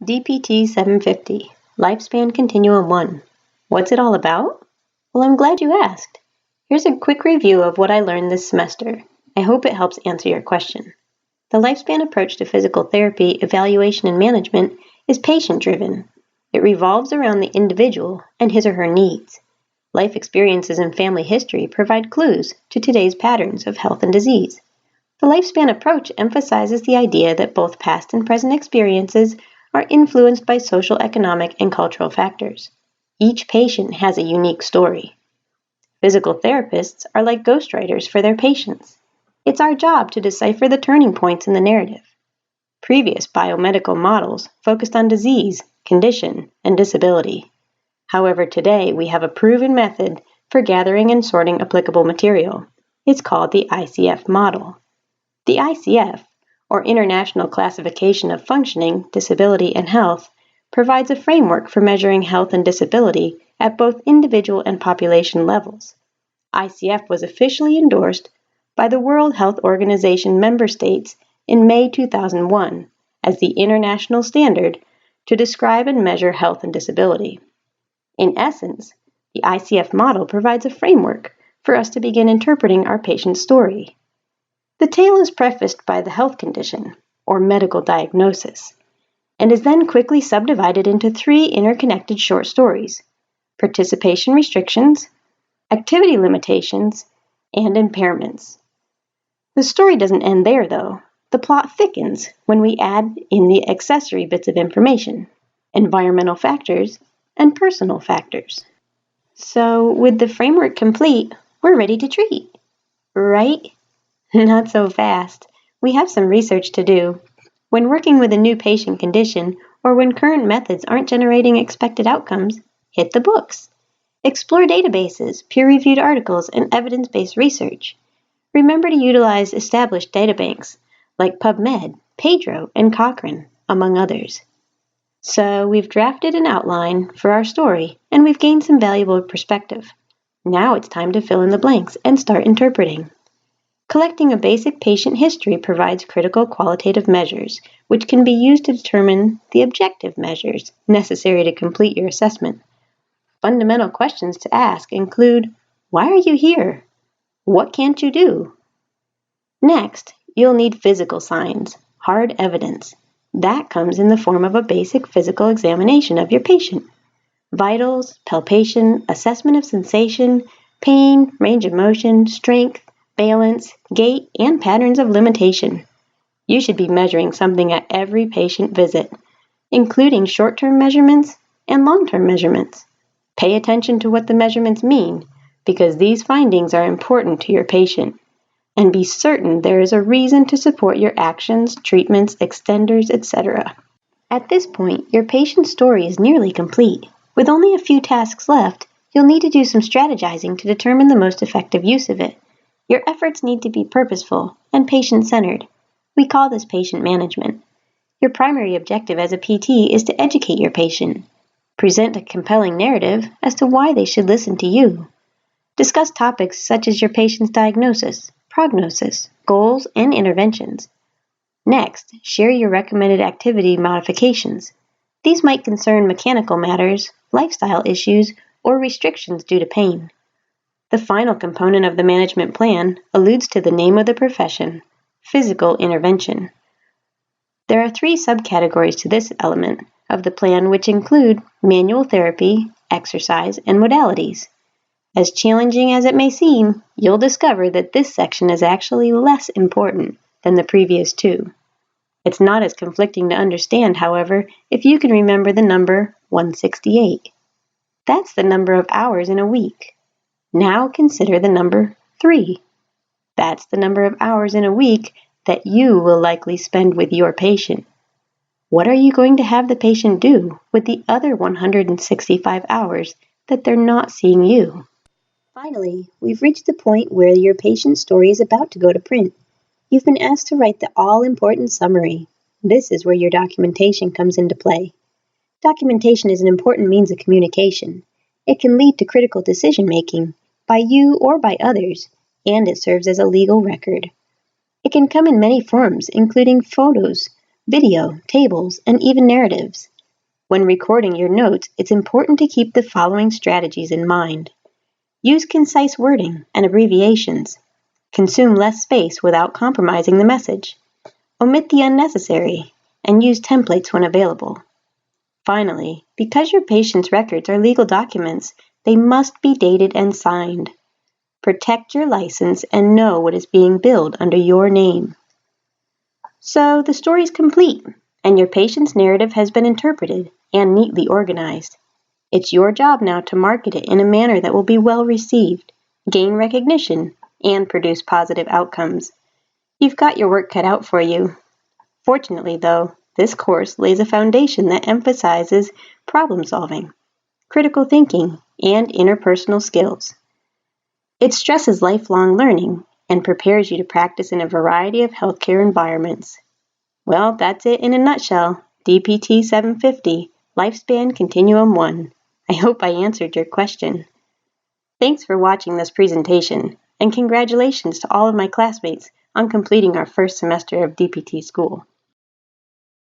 DPT 750, LifeSpan Continuum 1. What's it all about? Well, I'm glad you asked. Here's a quick review of what I learned this semester. I hope it helps answer your question. The LifeSpan approach to physical therapy, evaluation, and management is patient-driven. It revolves around the individual and his or her needs. Life experiences and family history provide clues to today's patterns of health and disease. The LifeSpan approach emphasizes the idea that both past and present experiences are influenced by social, economic, and cultural factors. Each patient has a unique story. Physical therapists are like ghostwriters for their patients. It's our job to decipher the turning points in the narrative. Previous biomedical models focused on disease, condition, and disability. However, today we have a proven method for gathering and sorting applicable material. It's called the ICF model. The ICF, or International Classification of Functioning, Disability, and Health, provides a framework for measuring health and disability at both individual and population levels. ICF was officially endorsed by the World Health Organization member states in May 2001 as the international standard to describe and measure health and disability. In essence, the ICF model provides a framework for us to begin interpreting our patient's story. The tale is prefaced by the health condition, or medical diagnosis, and is then quickly subdivided into 3 interconnected short stories: participation restrictions, activity limitations, and impairments. The story doesn't end there, though. The plot thickens when we add in the accessory bits of information, environmental factors, and personal factors. So, with the framework complete, we're ready to treat, right? Not so fast. We have some research to do. When working with a new patient condition, or when current methods aren't generating expected outcomes, hit the books. Explore databases, peer-reviewed articles, and evidence-based research. Remember to utilize established databanks like PubMed, Pedro, and Cochrane, among others. So we've drafted an outline for our story, and we've gained some valuable perspective. Now it's time to fill in the blanks and start interpreting. Collecting a basic patient history provides critical qualitative measures, which can be used to determine the objective measures necessary to complete your assessment. Fundamental questions to ask include, why are you here? What can't you do? Next, you'll need physical signs, hard evidence. That comes in the form of a basic physical examination of your patient. Vitals, palpation, assessment of sensation, pain, range of motion, strength, balance, gait, and patterns of limitation. You should be measuring something at every patient visit, including short-term measurements and long-term measurements. Pay attention to what the measurements mean, because these findings are important to your patient. And be certain there is a reason to support your actions, treatments, extenders, etc. At this point, your patient's story is nearly complete. With only a few tasks left, you'll need to do some strategizing to determine the most effective use of it. Your efforts need to be purposeful and patient-centered. We call this patient management. Your primary objective as a PT is to educate your patient. Present a compelling narrative as to why they should listen to you. Discuss topics such as your patient's diagnosis, prognosis, goals, and interventions. Next, share your recommended activity modifications. These might concern mechanical matters, lifestyle issues, or restrictions due to pain. The final component of the management plan alludes to the name of the profession, physical intervention. There are 3 subcategories to this element of the plan, which include manual therapy, exercise, and modalities. As challenging as it may seem, you'll discover that this section is actually less important than the previous 2. It's not as conflicting to understand, however, if you can remember the number 168. That's the number of hours in a week. Now consider the number 3. That's the number of hours in a week that you will likely spend with your patient. What are you going to have the patient do with the other 165 hours that they're not seeing you? Finally, we've reached the point where your patient's story is about to go to print. You've been asked to write the all-important summary. This is where your documentation comes into play. Documentation is an important means of communication. It can lead to critical decision-making by you or by others, and it serves as a legal record. It can come in many forms, including photos, video, tables, and even narratives. When recording your notes, it's important to keep the following strategies in mind. Use concise wording and abbreviations. Consume less space without compromising the message. Omit the unnecessary, and use templates when available. Finally, because your patient's records are legal documents, they must be dated and signed. Protect your license and know what is being billed under your name. So the story's complete, and your patient's narrative has been interpreted and neatly organized. It's your job now to market it in a manner that will be well received, gain recognition, and produce positive outcomes. You've got your work cut out for you. Fortunately, though, this course lays a foundation that emphasizes problem solving, critical thinking, and interpersonal skills. It stresses lifelong learning and prepares you to practice in a variety of healthcare environments. Well, that's it in a nutshell. DPT 750, Lifespan Continuum 1. I hope I answered your question. Thanks for watching this presentation, and congratulations to all of my classmates on completing our first semester of DPT school.